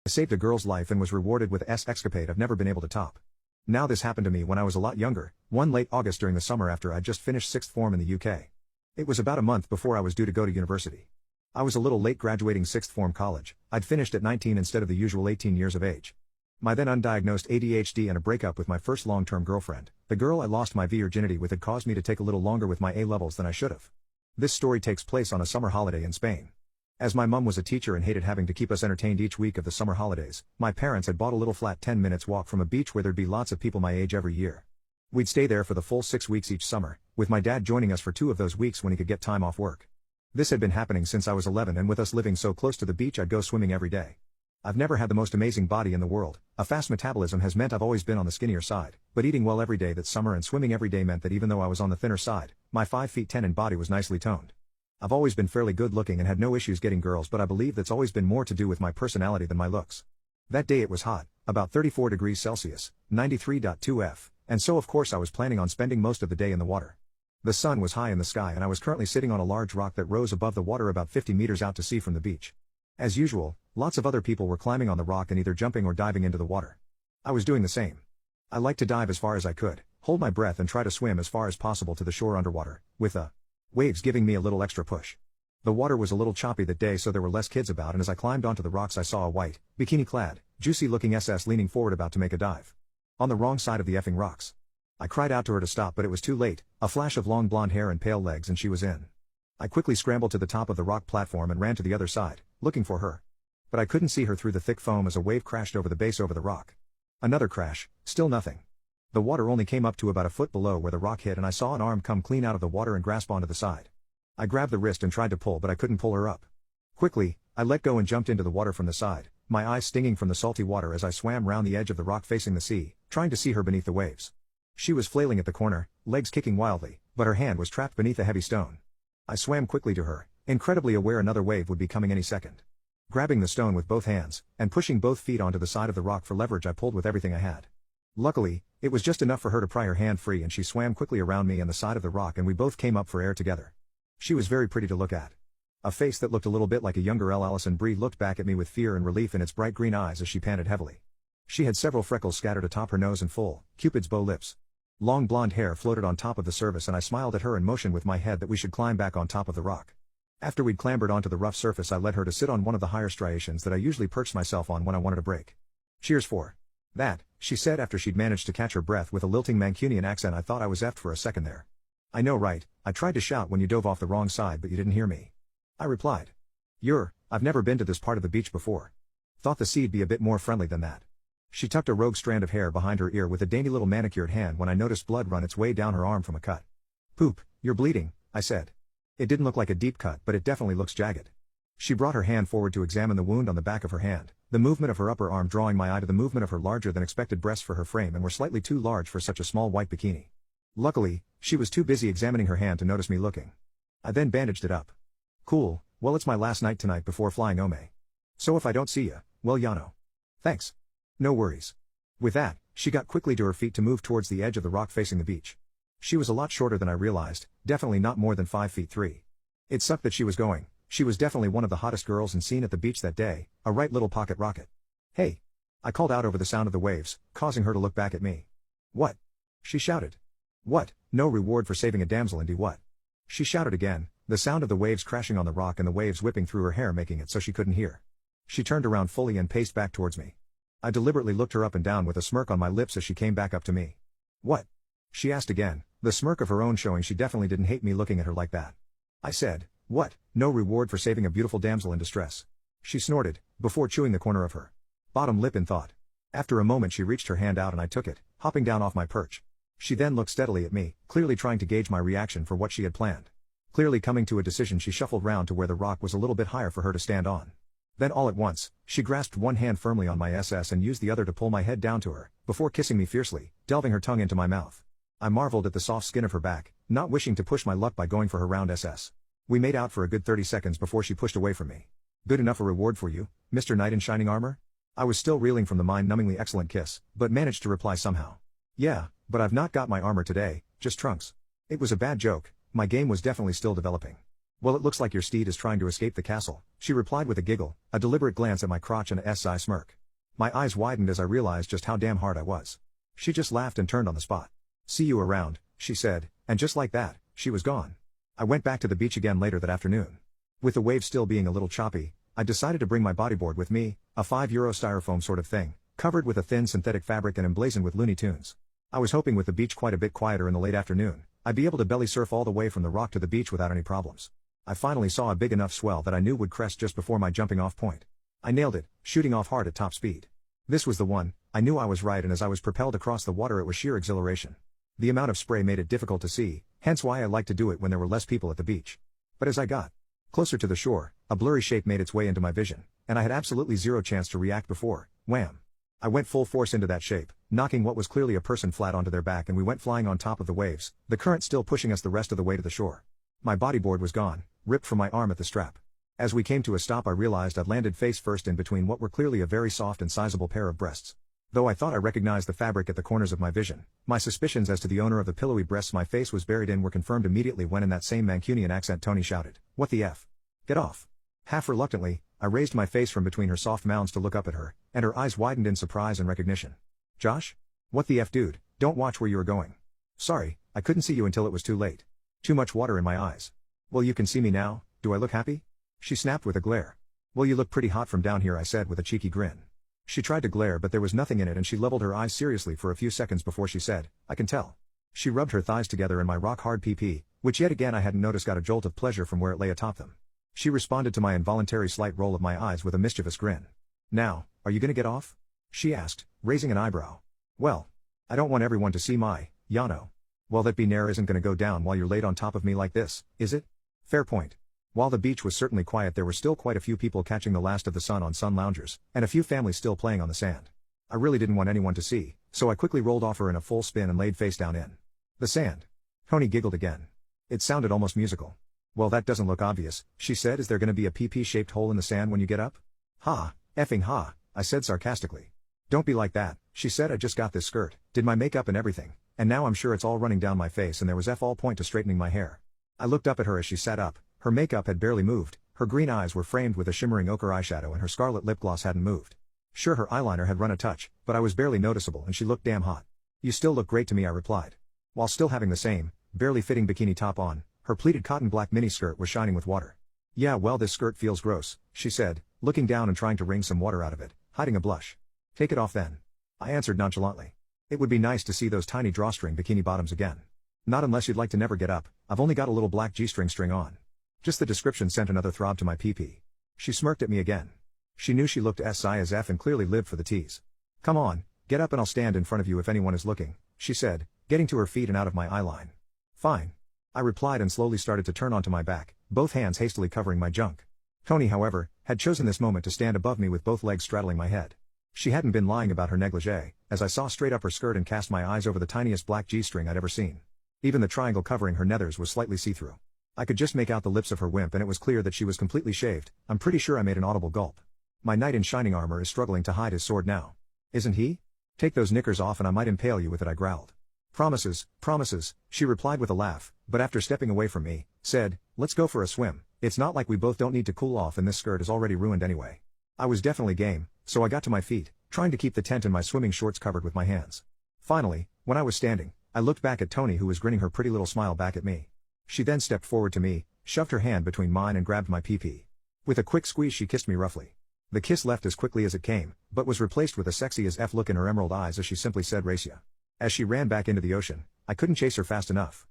I saved a girl's life and was rewarded with S escapade I've never been able to top. Now this happened to me when I was a lot younger, one late August during the summer after I'd just finished 6th form in the UK. It was about a month before I was due to go to university. I was a little late graduating 6th form college. I'd finished at 19 instead of the usual 18 years of age. My then undiagnosed ADHD and a breakup with my first long-term girlfriend, the girl I lost my virginity with, had caused me to take a little longer with my A-levels than I should have. This story takes place on a summer holiday in Spain. As my mum was a teacher and hated having to keep us entertained each week of the summer holidays, my parents had bought a little flat 10 minutes walk from a beach where there'd be lots of people my age every year. We'd stay there for the full 6 weeks each summer, with my dad joining us for 2 of those weeks when he could get time off work. This had been happening since I was 11, and with us living so close to the beach I'd go swimming every day. I've never had the most amazing body in the world. A fast metabolism has meant I've always been on the skinnier side, but eating well every day that summer and swimming every day meant that even though I was on the thinner side, my 5 feet 10 in body was nicely toned. I've always been fairly good looking and had no issues getting girls, but I believe that's always been more to do with my personality than my looks. That day it was hot, about 34 degrees Celsius, 93.2 F, and so of course I was planning on spending most of the day in the water. The sun was high in the sky and I was currently sitting on a large rock that rose above the water about 50 meters out to sea from the beach. As usual, lots of other people were climbing on the rock and either jumping or diving into the water. I was doing the same. I liked to dive as far as I could, hold my breath and try to swim as far as possible to the shore underwater, with the waves giving me a little extra push. The water was a little choppy that day, so there were less kids about, and as I climbed onto the rocks I saw a white, bikini-clad, juicy-looking SS leaning forward about to make a dive. On the wrong side of the effing rocks. I cried out to her to stop, but it was too late. A flash of long blonde hair and pale legs and she was in. I quickly scrambled to the top of the rock platform and ran to the other side, looking for her. But I couldn't see her through the thick foam as a wave crashed over the base over the rock. Another crash, still nothing. The water only came up to about a foot below where the rock hit, and I saw an arm come clean out of the water and grasp onto the side. I grabbed the wrist and tried to pull, but I couldn't pull her up. Quickly, I let go and jumped into the water from the side, my eyes stinging from the salty water as I swam round the edge of the rock facing the sea, trying to see her beneath the waves. She was flailing at the corner, legs kicking wildly, but her hand was trapped beneath a heavy stone. I swam quickly to her, incredibly aware another wave would be coming any second. Grabbing the stone with both hands, and pushing both feet onto the side of the rock for leverage, I pulled with everything I had. Luckily, it was just enough for her to pry her hand free and she swam quickly around me and the side of the rock, and we both came up for air together. She was very pretty to look at. A face that looked a little bit like a younger Alison Brie looked back at me with fear and relief in its bright green eyes as she panted heavily. She had several freckles scattered atop her nose and full, Cupid's bow lips. Long blonde hair floated on top of the surface, and I smiled at her and motioned with my head that we should climb back on top of the rock. After we'd clambered onto the rough surface, I led her to sit on one of the higher striations that I usually perched myself on when I wanted a break. "Cheers for that," she said after she'd managed to catch her breath with a lilting Mancunian accent. I thought I was effed for a second there. "I know, right? I tried to shout when you dove off the wrong side, but you didn't hear me," I replied. I've never been to this part of the beach before. Thought the sea'd be a bit more friendly than that." She tucked a rogue strand of hair behind her ear with a dainty little manicured hand when I noticed blood run its way down her arm from a cut. "Poop, you're bleeding," I said. "It didn't look like a deep cut, but it definitely looks jagged." She brought her hand forward to examine the wound on the back of her hand, the movement of her upper arm drawing my eye to the movement of her larger than expected breasts for her frame, and were slightly too large for such a small white bikini. Luckily, she was too busy examining her hand to notice me looking. I then bandaged it up. "Cool, well it's my last night tonight before flying home. So if I don't see ya, well Yano. Thanks. No worries." With that, she got quickly to her feet to move towards the edge of the rock facing the beach. She was a lot shorter than I realized, definitely not more than 5 feet 3. It sucked that she was going. She was definitely one of the hottest girls and seen at the beach that day, a right little pocket rocket. "Hey!" I called out over the sound of the waves, causing her to look back at me. "What?" she shouted. "What? No reward for saving a damsel indeed what?" she shouted again, the sound of the waves crashing on the rock and the waves whipping through her hair making it so she couldn't hear. She turned around fully and paced back towards me. I deliberately looked her up and down with a smirk on my lips as she came back up to me. "What?" she asked again, the smirk of her own showing she definitely didn't hate me looking at her like that. I said, "What? No reward for saving a beautiful damsel in distress?" She snorted, before chewing the corner of her bottom lip in thought. After a moment she reached her hand out and I took it, hopping down off my perch. She then looked steadily at me, clearly trying to gauge my reaction for what she had planned. Clearly coming to a decision, she shuffled round to where the rock was a little bit higher for her to stand on. Then all at once, she grasped one hand firmly on my SS and used the other to pull my head down to her, before kissing me fiercely, delving her tongue into my mouth. I marveled at the soft skin of her back, not wishing to push my luck by going for her round SS. We made out for a good 30 seconds before she pushed away from me. "Good enough a reward for you, Mr. Knight in shining armor?" I was still reeling from the mind-numbingly excellent kiss, but managed to reply somehow. "Yeah, but I've not got my armor today, just trunks." It was a bad joke, my game was definitely still developing. Well, it looks like your steed is trying to escape the castle, she replied with a giggle, a deliberate glance at my crotch and a SI smirk. My eyes widened as I realized just how damn hard I was. She just laughed and turned on the spot. See you around, she said, and just like that, she was gone. I went back to the beach again later that afternoon. With the waves still being a little choppy, I decided to bring my bodyboard with me, a €5 styrofoam sort of thing, covered with a thin synthetic fabric and emblazoned with Looney Tunes. I was hoping with the beach quite a bit quieter in the late afternoon, I'd be able to belly surf all the way from the rock to the beach without any problems. I finally saw a big enough swell that I knew would crest just before my jumping off point. I nailed it, shooting off hard at top speed. This was the one. I knew I was right, and as I was propelled across the water it was sheer exhilaration. The amount of spray made it difficult to see, hence why I liked to do it when there were less people at the beach. But as I got closer to the shore, a blurry shape made its way into my vision, and I had absolutely zero chance to react before, wham! I went full force into that shape, knocking what was clearly a person flat onto their back, and we went flying on top of the waves, the current still pushing us the rest of the way to the shore. My bodyboard was gone, ripped from my arm at the strap. As we came to a stop I realized I'd landed face first in between what were clearly a very soft and sizable pair of breasts. Though I thought I recognized the fabric at the corners of my vision, my suspicions as to the owner of the pillowy breasts my face was buried in were confirmed immediately when in that same Mancunian accent Tony shouted, "What the F? Get off!" Half reluctantly, I raised my face from between her soft mounds to look up at her, and her eyes widened in surprise and recognition. "Josh? What the F, dude? Don't watch where you are going." "Sorry, I couldn't see you until it was too late. Too much water in my eyes." "Well, you can see me now, do I look happy?" She snapped with a glare. "Well, you look pretty hot from down here," I said with a cheeky grin. She tried to glare but there was nothing in it, and she leveled her eyes seriously for a few seconds before she said, "I can tell." She rubbed her thighs together in my rock-hard PP, which yet again I hadn't noticed got a jolt of pleasure from where it lay atop them. She responded to my involuntary slight roll of my eyes with a mischievous grin. "Now, are you gonna get off?" she asked, raising an eyebrow. "Well, I don't want everyone to see my, Yano." "Well, that Benair isn't gonna go down while you're laid on top of me like this, is it?" "Fair point." While the beach was certainly quiet, there were still quite a few people catching the last of the sun on sun loungers, and a few families still playing on the sand. I really didn't want anyone to see, so I quickly rolled off her in a full spin and laid face down in the sand. Tony giggled again. It sounded almost musical. "Well, that doesn't look obvious," she said. "Is there gonna be a PP-shaped hole in the sand when you get up?" "Ha, effing ha," I said sarcastically. "Don't be like that," she said. "I just got this skirt, did my makeup and everything, and now I'm sure it's all running down my face, and there was all point to straightening my hair." I looked up at her as she sat up. Her makeup had barely moved, her green eyes were framed with a shimmering ochre eyeshadow, and her scarlet lip gloss hadn't moved. Sure, her eyeliner had run a touch, but I was barely noticeable and she looked damn hot. "You still look great to me," I replied. While still having the same, barely fitting bikini top on, her pleated cotton black miniskirt was shining with water. "Yeah, well, this skirt feels gross," she said, looking down and trying to wring some water out of it, hiding a blush. "Take it off then," I answered nonchalantly. It would be nice to see those tiny drawstring bikini bottoms again. "Not unless you'd like to never get up, I've only got a little black G-string on." Just the description sent another throb to my PP. She smirked at me again. She knew she looked SI as F and clearly lived for the tease. "Come on, get up and I'll stand in front of you if anyone is looking," she said, getting to her feet and out of my eyeline. "Fine," I replied and slowly started to turn onto my back, both hands hastily covering my junk. Tony, however, had chosen this moment to stand above me with both legs straddling my head. She hadn't been lying about her negligee, as I saw straight up her skirt and cast my eyes over the tiniest black G-string I'd ever seen. Even the triangle covering her nethers was slightly see-through. I could just make out the lips of her wimp, and it was clear that she was completely shaved. I'm pretty sure I made an audible gulp. My knight in shining armor is struggling to hide his sword now. "Isn't he? Take those knickers off and I might impale you with it," I growled. "Promises, promises," she replied with a laugh, but after stepping away from me, said, "Let's go for a swim. It's not like we both don't need to cool off and this skirt is already ruined anyway." I was definitely game, so I got to my feet, trying to keep the tent and my swimming shorts covered with my hands. Finally, when I was standing, I looked back at Tony, who was grinning her pretty little smile back at me. She then stepped forward to me, shoved her hand between mine and grabbed my PP. With a quick squeeze she kissed me roughly. The kiss left as quickly as it came, but was replaced with a sexy as F look in her emerald eyes as she simply said, "Race ya." As she ran back into the ocean, I couldn't chase her fast enough.